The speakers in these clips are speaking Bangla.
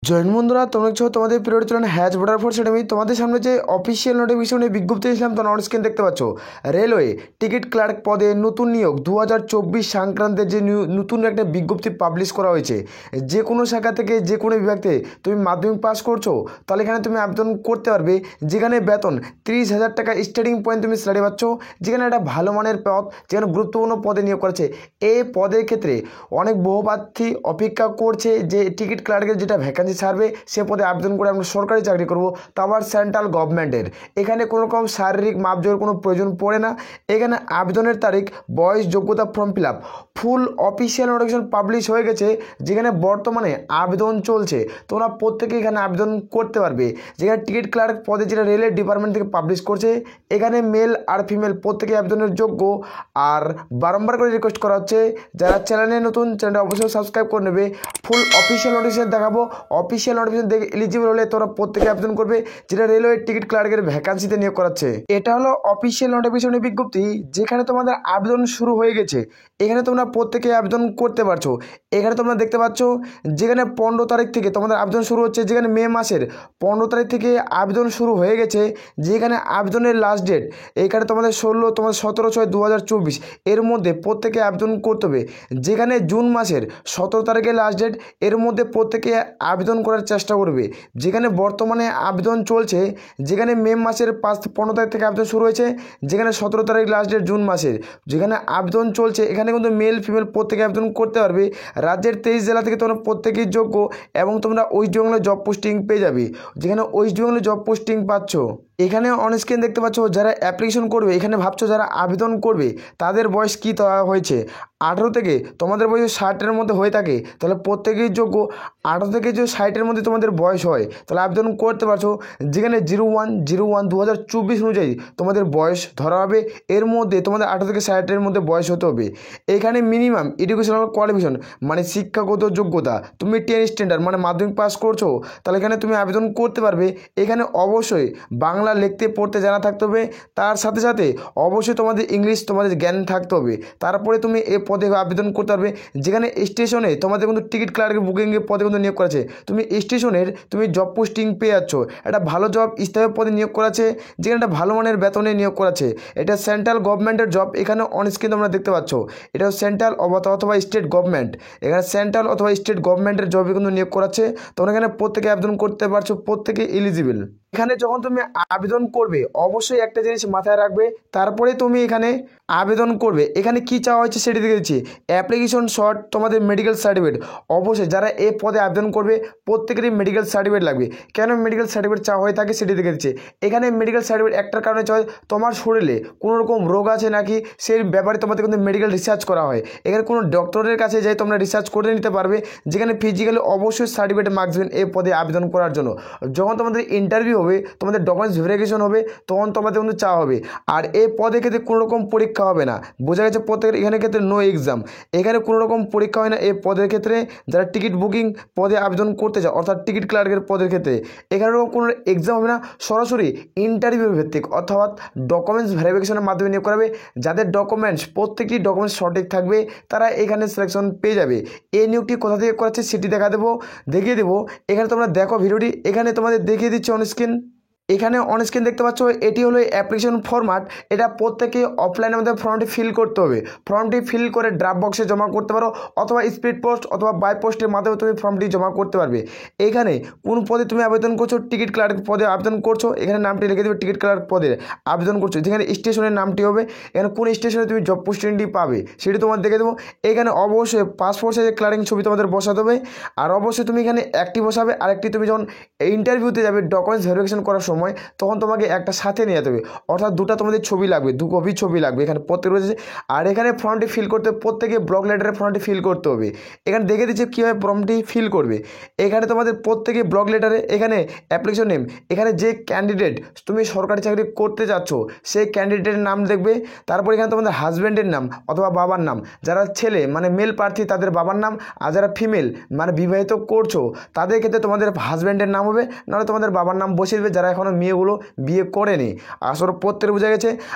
জয়েন বন্ধুরা, তোমরা দেখছো তোমাদের পিরিয়ড চলুন হ্যাজ বর্ডার ফোর্স একাডেমি। তোমাদের সামনে যে অফিসিয়াল নোটিফিকেশনে বিজ্ঞপ্তি দিয়েছিলাম, তোমরা অন স্ক্রিন দেখতে পাচ্ছ। রেলওয়ে টিকিট ক্লার্ক পদে নতুন নিয়োগ 2024 সংক্রান্তের যে নতুন একটা বিজ্ঞপ্তি পাবলিশ করা হয়েছে। যে কোনো শাখা থেকে যে কোনো বিভাগ থেকে তুমি মাধ্যমিক পাস করছো, তাহলে এখানে তুমি আবেদন করতে পারবে। যেখানে বেতন 30,000 টাকা স্টার্টিং পয়েন্ট তুমি স্যালারি পাচ্ছ, যেখানে একটা ভালো মানের পদ, যেখানে গুরুত্বপূর্ণ পদে নিয়োগ করেছে। এই পদের ক্ষেত্রে অনেক বহু প্রার্থী অপেক্ষা করছে যে টিকিট ক্লার্কের যেটা ভ্যাকান্সি ছাড়বে সে পদে আবেদন করে আমরা সরকারি চাকরি করব, তা আবার সেন্ট্রাল গভর্নমেন্টের। এখানে কোনো রকম শারীরিক মাপজোর কোনো প্রয়োজন পড়ে না। এখানে আবেদনের তারিখ, বয়স, যোগ্যতা, ফর্ম ফিল আপ, ফুল অফিসিয়াল নোটিফিকেশন পাবলিশ হয়ে গেছে। যেখানে বর্তমানে আবেদন চলছে, তোমরা প্রত্যেকে এখানে আবেদন করতে পারবে। যেখানে টিকিট ক্লার্ক পদে যেটা রেলের ডিপার্টমেন্ট থেকে পাবলিশ করছে, এখানে মেল আর ফিমেল প্রত্যেকে আবেদনের যোগ্য। আর বারংবার করে রিকোয়েস্ট করা হচ্ছে, যারা চ্যানেলে নতুন, চ্যানেলটা অবশ্যই সাবস্ক্রাইব করে নেবে। ফুল অফিসিয়াল নোটিফিকেশন দেখাবো, অফিসিয়াল নোটিফিকেশন দেখে এলিজিবল হলে তোমরা প্রত্যেকে আবেদন করবে, যেটা রেলওয়ে টিকিট ক্লার্কের ভ্যাকান্সিতে নিয়োগ করাচ্ছে। এটা হলো অফিসিয়াল নোটিফিকেশনের বিজ্ঞপ্তি, যেখানে তোমাদের আবেদন শুরু হয়ে গেছে। এখানে তোমরা প্রত্যেকে আবেদন করতে পারছো। এখানে তোমরা দেখতে পাচ্ছ, যেখানে 15 তারিখ থেকে তোমাদের আবেদন শুরু হচ্ছে। যেখানে মে মাসের 15 তারিখ থেকে আবেদন শুরু হয়ে গেছে। যেখানে আবেদনের লাস্ট ডেট এখানে তোমাদের 17/6/2024 এর মধ্যে প্রত্যেকে আবেদন করতে হবে। যেখানে জুন মাসের 17 তারিখে লাস্ট ডেট, এর মধ্যে প্রত্যেকে আবেদন করার চেষ্টা করবে। যেখানে বর্তমানে আবেদন চলছে, যেখানে মে মাসের 15 তারিখ থেকে আবেদন শুরু হয়েছে, যেখানে 17 তারিখ লাস্ট ডেট জুন মাসের, যেখানে আবেদন চলছে। এখানে কিন্তু মেল ফিমেল প্রত্যেকে আবেদন করতে পারবে। রাজ্যের 23 জেলা থেকে তোমরা প্রত্যেকেই যোগ্য, এবং তোমরা ওয়েস্ট বেঙ্গলে জব পোস্টিং পেয়ে যাবে। যেখানে ওয়েস্ট বেঙ্গলে জব পোস্টিং পাচ্ছ। এখানে অন স্ক্রিন দেখতে পাচ্ছ, যারা অ্যাপ্লিকেশন করবে, এখানে ভাবছো যারা আবেদন করবে তাদের বয়স কী দেওয়া হয়েছে। 18 থেকে তোমাদের বয়স 60-এর মধ্যে হয়ে থাকে, তাহলে প্রত্যেকেই যোগ্য। 18 থেকে যদি 60-এর মধ্যে তোমাদের বয়স হয়, তাহলে আবেদন করতে পারছো। যেখানে 01/01/2024 অনুযায়ী তোমাদের বয়স ধরা হবে। এর মধ্যে তোমাদের 18 থেকে 60-এর মধ্যে বয়স হতে হবে। এখানে মিনিমাম এডুকেশনাল কোয়ালিফিকেশন মানে শিক্ষাগত যোগ্যতা, তুমি 10 স্ট্যান্ডার্ড মানে মাধ্যমিক পাস করছো, তাহলে এখানে তুমি আবেদন করতে পারবে। এখানে অবশ্যই বাংলা লিখতে পড়তে জানা থাকতে হবে। তার সাথে সাথে অবশ্যই তোমাদের ইংলিশ তোমাদের জ্ঞান থাকতে হবে। তারপরে তুমি এ পদে আবেদন করতে পারবে। যেখানে স্টেশনে তোমাদের কিন্তু টিকিট ক্লার্কের বুকিংয়ের পদে কিন্তু নিয়োগ করেছে। তুমি স্টেশনের তুমি জব পোস্টিং পেয়ে যাচ্ছ। একটা ভালো জব, স্থায়ী পদে নিয়োগ করাছে। যেখানে একটা ভালো মানের বেতনে নিয়োগ করাছে। এটা সেন্ট্রাল গভর্নমেন্টের জব। এখানে অন স্ক্রিন তোমরা দেখতে পাচ্ছ, এটা সেন্ট্রাল অথবা স্টেট গভর্নমেন্ট। এখানে সেন্ট্রাল অথবা স্টেট গভর্নমেন্টের জবে কিন্তু নিয়োগ করাচ্ছে। তোমরা এখানে প্রত্যেকে আবেদন করতে পারছো, প্রত্যেকে এলিজিবল। এখানে যখন তুমি আবেদন করবে, অবশ্যই একটা জিনিস মাথায় রাখবে, তারপরে তুমি এখানে আবেদন করবে। এখানে কি চাওয়া হয়েছে সেটি দেখে দিচ্ছি। অ্যাপ্লিকেশন শর্ট, তোমাদের মেডিকেল সার্টিফিকেট। অবশ্যই যারা এই পদে আবেদন করবে প্রত্যেকেরই মেডিকেল সার্টিফিকেট লাগবে। কেন মেডিকেল সার্টিফিকেট চাওয়া হয়ে থাকে সেটি দেখে দিচ্ছে। এখানে মেডিকেল সার্টিফিকেট একটার কারণে চাই, তোমার শরীরে কোনো রকম রোগ আছে নাকি সেই ব্যাপারে তোমাদের কিন্তু মেডিকেল রিসার্চ করা হয়। এখানে কোনো ডক্টরের কাছে যাই তোমরা রিসার্চ করে নিতে পারবে। যেখানে ফিজিক্যালি অবশ্যই সার্টিফিকেট মাগবেন এই পদে আবেদন করার জন্য। যখন তোমাদের ইন্টারভিউ হবে, তোমাদের ডকুমেন্টস ভেরিফিকেশন হবে, তখন তোমাদের কিন্তু চাওয়া হবে। আর এই পদে ক্ষেত্রে কোনো রকম পরীক্ষা হবে না। বোঝা গেছে? প্রত্যেকের এখানে ক্ষেত্রে নো এক্সাম, এখানে কোনো রকম পরীক্ষা হয় না এই পদের ক্ষেত্রে। যারা টিকিট বুকিং পদে আবেদন করতে চাও, অর্থাৎ টিকিট ক্লার্কের পদের ক্ষেত্রে, এখানে কোনো এক্সাম হবে না। সরাসরি ইন্টারভিউ ভিত্তিক, অর্থাৎ ডকুমেন্টস ভেরিফিকেশনের মাধ্যমে নিয়োগ করাবে। যাদের ডকুমেন্টস প্রত্যেকটি ডকুমেন্টস সঠিক থাকবে, তারা এখানে সিলেকশন পেয়ে যাবে। এই নিয়োগটি কোথা থেকে করাচ্ছে সেটি দেখিয়ে দেবো। এখানে তোমরা দেখো ভিডিওটি, এখানে তোমাদের দেখিয়ে দিচ্ছি অন স্ক্রিন। এখানে অন স্ক্রিন দেখতে পাচ্ছ, এটি হলো অ্যাপ্লিকেশন ফরম্যাট। এটা প্রত্যেকে অফলাইনের মধ্যে ফর্মটি ফিল করতে হবে। ফর্মটি ফিল করে ড্রপ বক্সে জমা করতে পারো, অথবা স্পিড পোস্ট অথবা বাই পোস্টের মাধ্যমে তুমি ফর্মটি জমা করতে পারবে। এখানে কোন পদে তুমি আবেদন করছো, টিকিট ক্লার্ক পদে আবেদন করছো, এখানে নামটি লিখে দেবে টিকিট ক্লার্ক পদে আবেদন করছো। যেখানে স্টেশনের নামটি হবে, এখানে কোন স্টেশনে তুমি জব পোস্টিংটি পাবে সেটি তোমার দেখে দেবো। এখানে অবশ্যই পাসপোর্ট সাইজের ক্লারিং ছবি তোমাদের বসাতে হবে। আর অবশ্যই তুমি এখানে একটি বসাবে, আরেকটি তুমি যখন ইন্টারভিউতে যাবে ডকুমেন্টস ভেরিফিকেশন করার সময়, তখন তোমাকে একটা সাথে নিয়ে যেতে হবে। অর্থাৎ দুটো তোমাদের ছবি লাগবে, 2 কপি ছবি লাগবে এখানে প্রত্যেক রয়েছে। আর এখানে ফর্মটি ফিল করতে প্রত্যেকে ব্লক লেটারের ফর্মটি ফিল করতে হবে। এখানে দেখে দিচ্ছে কীভাবে ফর্মটি ফিল করবে। এখানে তোমাদের প্রত্যেকে ব্লক লেটারে, এখানে অ্যাপ্লিকেশন নেম, এখানে যে ক্যান্ডিডেট তুমি সরকারি চাকরি করতে যাচ্ছ সেই ক্যান্ডিডেটের নাম দেখবে। তারপর এখানে তোমাদের হাজব্যান্ডের নাম অথবা বাবার নাম, যারা ছেলে মানে মেল প্রার্থী তাদের বাবার নাম, আর যারা ফিমেল মানে বিবাহিত করছো তাদের ক্ষেত্রে তোমাদের হাজব্যান্ডের নাম হবে, নাহলে তোমাদের বাবার নাম বসিয়ে দেবে যারা এখন এখনও মেয়েগুলো বিয়ে করেনি। আসলে প্রত্যেক বোঝা গেছে।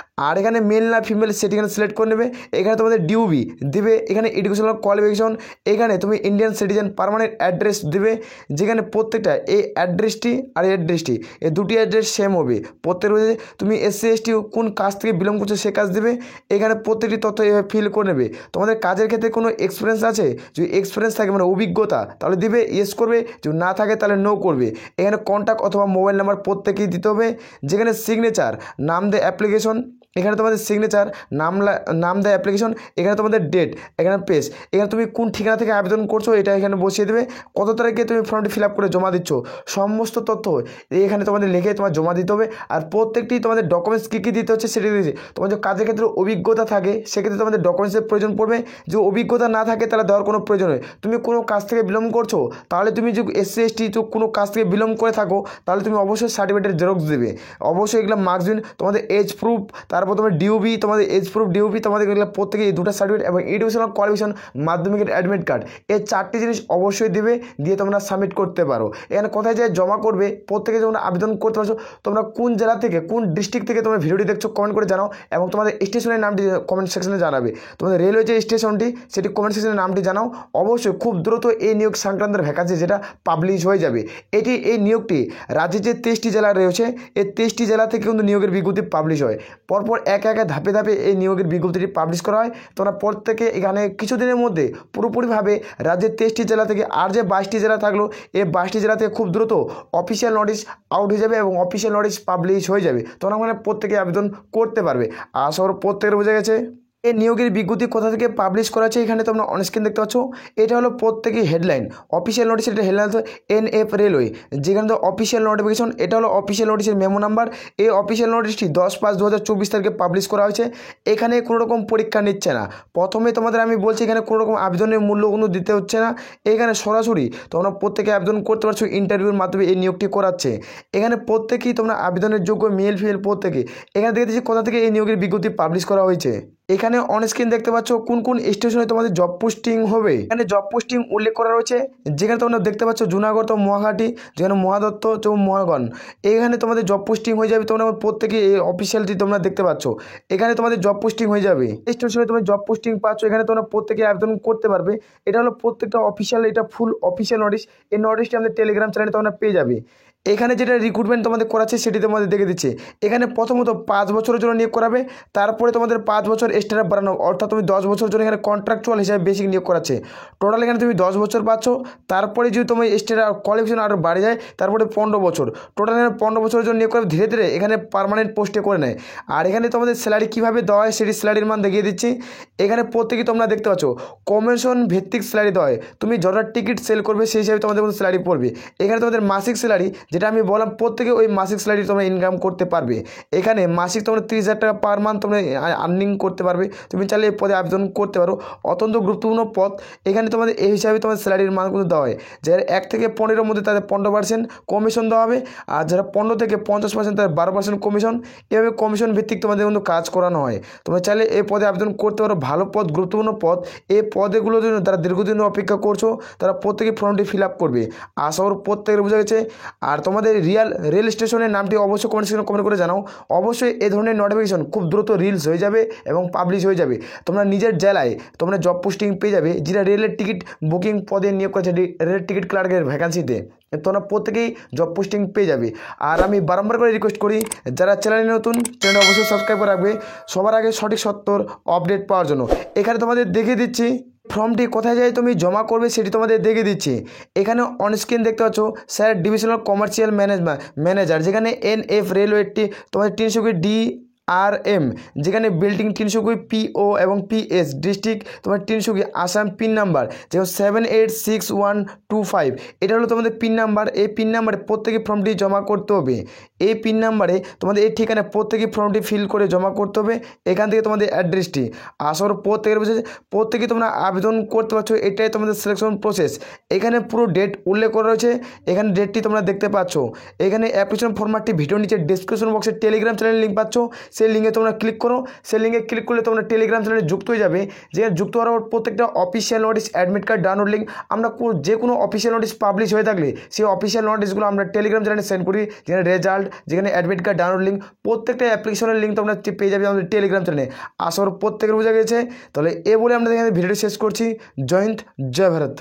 আর এখানে মেল না ফিমেল সেটি এখানে সিলেক্ট করে নেবে। এখানে তোমাদের ডিউবি দেবে, এখানে এডুকেশনাল কোয়ালিফিকেশন, এখানে তুমি ইন্ডিয়ান সিটিজেন পার্মানেন্ট অ্যাড্রেস দেবে, যেখানে প্রত্যেকটা এই অ্যাড্রেসটি আর এই অ্যাড্রেসটি এই দুটি অ্যাড্রেস সেম হবে। প্রত্যেক বোঝা তুমি এসসি এসটি কোন কাজ থেকে বিলং করছো সে কাজ দেবে। এখানে প্রত্যেকটি তথ্য এভাবে ফিল করে নেবে। তোমাদের কাজের ক্ষেত্রে কোনো এক্সপিরিয়েন্স আছে, যদি এক্সপিরিয়েন্স থাকে মানে অভিজ্ঞতা তাহলে দিবে ইয়েস করবে, যদি না থাকে তাহলে নো করবে। এখানে কন্ট্যাক্ট অথবা মোবাইল নাম্বার প্রত্যেকেই দিতে হবে। যেখানে সিগনেচার নাম দেয় অ্যাপ্লিকেশন, এখানে তোমাদের সিগনেচার নাম দেয় অ্যাপ্লিকেশন, এখানে তোমাদের ডেট, এখানে পেজ, এখানে তুমি কোন ঠিকানা থেকে আবেদন করছো এটা এখানে বসিয়ে দেবে। কত তারিখে তুমি ফর্মটি ফিল আপ করে জমা দিচ্ছ সমস্ত তথ্য এখানে তোমাদের লিখে তোমার জমা দিতে হবে। আর প্রত্যেকটি তোমাদের ডকুমেন্টস কী কী দিতে হচ্ছে সেটা দিয়েছে। তোমার যে কাজের ক্ষেত্রে অভিজ্ঞতা থাকে সেক্ষেত্রে তোমাদের ডকুমেন্টসের প্রয়োজন পড়বে। যে অভিজ্ঞতা না থাকে তাহলে দেওয়ার কোনো প্রয়োজন নেই। তুমি কোনো কাজ থেকে বিলং করছো তাহলে তুমি যদি এসসি এসটি তো কোনো কাজ থেকে বিলং করে থাকো তাহলে তুমি অবশ্যই সার্টিফিকেটের জেরক্স দেবে। অবশ্যই এগুলো মার্কস দিন, তোমাদের এজ প্রুফ, তারপর তোমার ডিউবি, তোমাদের এজ প্রুফ ডিউবি, তোমাদের এগুলো প্রত্যেকে এই দুটো সার্টিফিকেট এবং এডুকেশনাল কোয়ালিফিকেশন মাধ্যমিকের অ্যাডমিট কার্ড, এই চারটি জিনিস অবশ্যই দেবে, দিয়ে তোমরা সাবমিট করতে পারো। এখানে কোথায় যায় জমা করবে প্রত্যেকে তোমরা আবেদন করতে পারছো। তোমরা কোন জেলা থেকে কোন ডিস্ট্রিক্ট থেকে তোমরা ভিডিওটি দেখছো কমেন্ট করে জানাও এবং তোমাদের স্টেশনের নামটি কমেন্ট সেকশনে জানাবে। তোমাদের রেলওয়ে যে স্টেশনটি সেটি কমেন্ট সেকশনের নামটি জানাও। অবশ্যই খুব দ্রুত এই নিয়োগ সংক্রান্ত ভ্যাকান্সি যেটা পাবলিশ হয়ে যাবে। এই নিয়োগটি রাজ্যের যে 23টি জেলা রয়েছে এই 23টি জেলা থেকে কিন্তু নিয়োগের বিজ্ঞপ্তি পাবলিশ হয়। পরপর একে একে ধাপে ধাপে এই নিয়োগের বিজ্ঞপ্তিটি পাবলিশ করা হয়। তোমরা প্রত্যেকে এখানে কিছুদিনের মধ্যে পুরোপুরিভাবে রাজ্যের 23টি জেলা থেকে আর যে 22টি জেলা থাকলো এই 22টি জেলা থেকে খুব দ্রুত অফিসিয়াল নোটিশ আউট হয়ে যাবে এবং অফিসিয়াল নোটিশ পাবলিশ হয়ে যাবে। তোমরা মানে প্রত্যেকে আবেদন করতে পারবে। আশা করি প্রত্যেকের বোঝা গেছে। এই নিয়োগের বিজ্ঞপ্তি কোথা থেকে পাবলিশ করা আছে এখানে তোমরা অনস্ক্রিন দেখতে পাচ্ছ। এটা হলো প্রত্যেকেই হেডলাইন, অফিসিয়াল নোটিশ। এটা হেডলাইন NF রেলওয়ে, যেখানে তো অফিসিয়াল নোটিফিকেশন। এটা হলো অফিসিয়াল নোটিশের মেমো নাম্বার। এই অফিসিয়াল নোটিশটি 10/5/2024 তারিখে পাবলিশ করা হয়েছে। এখানে কোনো রকম পরীক্ষা নিচ্ছে না। প্রথমে তোমাদের আমি বলছি এখানে কোনো রকম আবেদনের মূল্য কিন্তু দিতে হচ্ছে না। এখানে সরাসরি তোমরা প্রত্যেকে আবেদন করতে পারছো, ইন্টারভিউর মাধ্যমে এই নিয়োগটি করাচ্ছে। এখানে প্রত্যেকেই তোমরা আবেদনের যোগ্য, মেল ফিমেল প্রত্যেকে। এখানে দেখে দিচ্ছি কোথা থেকে এই নিয়োগের বিজ্ঞপ্তি পাবলিশ করা হয়েছে। এখানে অনস্ক্রিন দেখতে পাচ্ছ কোন কোন স্টেশনে তোমাদের জব পোস্টিং হবে। এখানে জব পোস্টিং উল্লেখ করা রয়েছে, যেখানে তোমরা দেখতে পাচ্ছ জুনাগড় তো মহাঘাটি, যেখানে মহাদত্ত তো মহাগণ। এখানে তোমাদের জব পোস্টিং হয়ে যাবে। তোমরা প্রত্যেকে এই অফিসিয়ালটি তোমরা দেখতে পাচ্ছ। এখানে তোমাদের জব পোস্টিং হয়ে যাবে। স্টেশনে তোমরা জব পোস্টিং পাচ্ছ, এখানে তোমরা প্রত্যেকে আবেদন করতে পারবে। এটা হলো প্রত্যেকটা অফিসিয়াল, এটা ফুল অফিসিয়াল নোটিশ। এই নোটিশটি আমাদের টেলিগ্রাম চ্যানেলে তোমরা পেয়ে যাবে। এখানে যেটা রিক্রুটমেন্ট তোমাদের করাচ্ছে সেটি তোমাদের দেখে দিচ্ছে। এখানে প্রথমত 5 বছরের জন্য নিয়োগ করাবে, তারপরে তোমাদের 5 বছর এক্সট্রা বাড়ানো, অর্থাৎ তুমি 10 বছরের জন্য এখানে কন্ট্রাকচুয়াল হিসাবে বেসিক নিয়োগ করাচ্ছে। টোটাল এখানে তুমি 10 বছর পাচ্ছ। তারপরে যদি তোমার এক্সট্রা কোয়ালিফিকেশন আরও বাড়ে যায় তারপরে 15 বছর, টোটাল এখানে 15 বছরের জন্য নিয়োগ করে ধীরে ধীরে এখানে পার্মানেন্ট পোস্টে করে নেয়। আর এখানে তোমাদের স্যালারি কীভাবে দেওয়া হয় সেটি স্যালারির মান দেখিয়ে দিচ্ছি। এখানে প্রত্যেকেই তোমরা দেখতে পাচ্ছ কমিশন ভিত্তিক স্যালারি দেওয়া হয়। তুমি যতটা টিকিট সেল করবে সেই হিসাবে তোমাদের মধ্যে স্যালারি পড়বে। এখানে তোমাদের মাসিক স্যালারি, যেটা আমি বললাম প্রত্যেকে ওই মাসিক স্যালারি তোমরা ইনকাম করতে পারবে। এখানে মাসিক তোমরা 30,000 টাকা পার মান্থ তোমরা আর্নিং করতে পারবে। তুমি চাইলে এই পদে আবেদন করতে পারো। অত্যন্ত গুরুত্বপূর্ণ পদ। এখানে তোমাদের এই হিসাবে তোমাদের স্যালারির মান কিন্তু দেওয়া হয়। যারা 1 থেকে 15-এর মধ্যে তাদের 15% কমিশন দেওয়া হবে, আর যারা 15 থেকে 50% তাদের 12% কমিশন। এভাবে কমিশন ভিত্তিক তোমাদের কিন্তু কাজ করানো হয়। তোমরা চাইলে এই পদে আবেদন করতে পারো। ভালো পদ, গুরুত্বপূর্ণ পদ। এই পদেগুলোর জন্য তারা দীর্ঘদিন অপেক্ষা করছো, তারা প্রত্যেকে ফর্মটি ফিল আপ করবে। আশা করি প্রত্যেকের বোঝা গেছে। আর তোমাদের রেল স্টেশনের নামটি অবশ্যই কমেন্ট করে জানাও। অবশ্যই এই ধরনের নোটিফিকেশন খুব দ্রুত রিলস হয়ে যাবে এবং পাবলিশ হয়ে যাবে। তোমরা নিজের জেলায় তোমরা জব পোস্টিং পেয়ে যাবে, যেটা রেলের টিকিট বুকিং পদে নিয়োগ করেছে রেলের টিকিট ক্লার্কের ভ্যাকান্সিতে। তোমরা প্রত্যেকেই জব পোস্টিং পেয়ে যাবে। আর আমি বারবার করে রিকোয়েস্ট করি, যারা চ্যানেলে নতুন চ্যানেলটা অবশ্যই সাবস্ক্রাইব করে রাখবে সবার আগে সঠিক সত্তর আপডেট পাওয়ার জন্য। এখানে তোমাদের দেখিয়ে দিচ্ছি ফর্মটি কোথায় যায় তুমি জমা করবে সেটি তোমাদের দেখে দিচ্ছি। এখানে অনস্ক্রিন দেখতে পাচ্ছ স্যার ডিভিশনাল কমার্শিয়াল ম্যানেজার, যেখানে NF রেলওয়েটি তোমাদের 320 DRM, যেখানে বিল্ডিং 320 PO এবং PS, ডিস্ট্রিক্ট তোমার 320 আসাম। পিন নাম্বার যেমন 786125। এটা হলো তোমাদের পিন নাম্বার। এই পিন নাম্বারে প্রত্যেকে ফর্মটি জমা করতে হবে। এই পিন নাম্বারে তোমাদের এই ঠিকানায় প্রত্যেকে ফর্মটি ফিল করে জমা করতে হবে। এখান থেকে তোমাদের অ্যাড্রেসটি আসর প্রত্যেকের বুঝে প্রত্যেকে তোমরা আবেদন করতে পারছো। এটাই তোমাদের সিলেকশন প্রসেস। এখানে পুরো ডেট উল্লেখ করা রয়েছে। এখানে ডেটটি তোমরা দেখতে পাচ্ছ। এখানে অ্যাপ্লিকেশন ফর্মাটটি ভিডিও নিচে ডিসক্রিপশন বক্সে টেলিগ্রাম চ্যানেল লিঙ্ক পাচ্ছ। সেই লিঙ্কে তোমরা ক্লিক করো। সেই লিঙ্কে ক্লিক করলে তোমরা টেলিগ্রাম চ্যানেলে যুক্ত হয়ে যাবে। যেখানে যুক্ত হওয়ার পর প্রত্যেকটা official notice, admit card download link, আমরা যে কোনো অফিসিয়াল নোটিশ পাবলিশ হয়ে থাকলে সেই অফিসিয়াল নোটিশগুলো আমরা টেলিগ্রাম চ্যানেলে সেন্ড করি। যেখানে রেজাল্ট, যেখানে অ্যাডমিট কার্ড ডাউনলোড লিঙ্ক, প্রত্যেকটা অ্যাপ্লিকেশনের লিঙ্ক তোমরা পেয়ে যাবে আমাদের টেলিগ্রাম চ্যানেলে। আশা করি প্রত্যেকের বোঝা গেছে। তাহলে এ বলে আমরা এখানে ভিডিওটি শেষ করছি। জয় হিন্দ, জয় ভারত।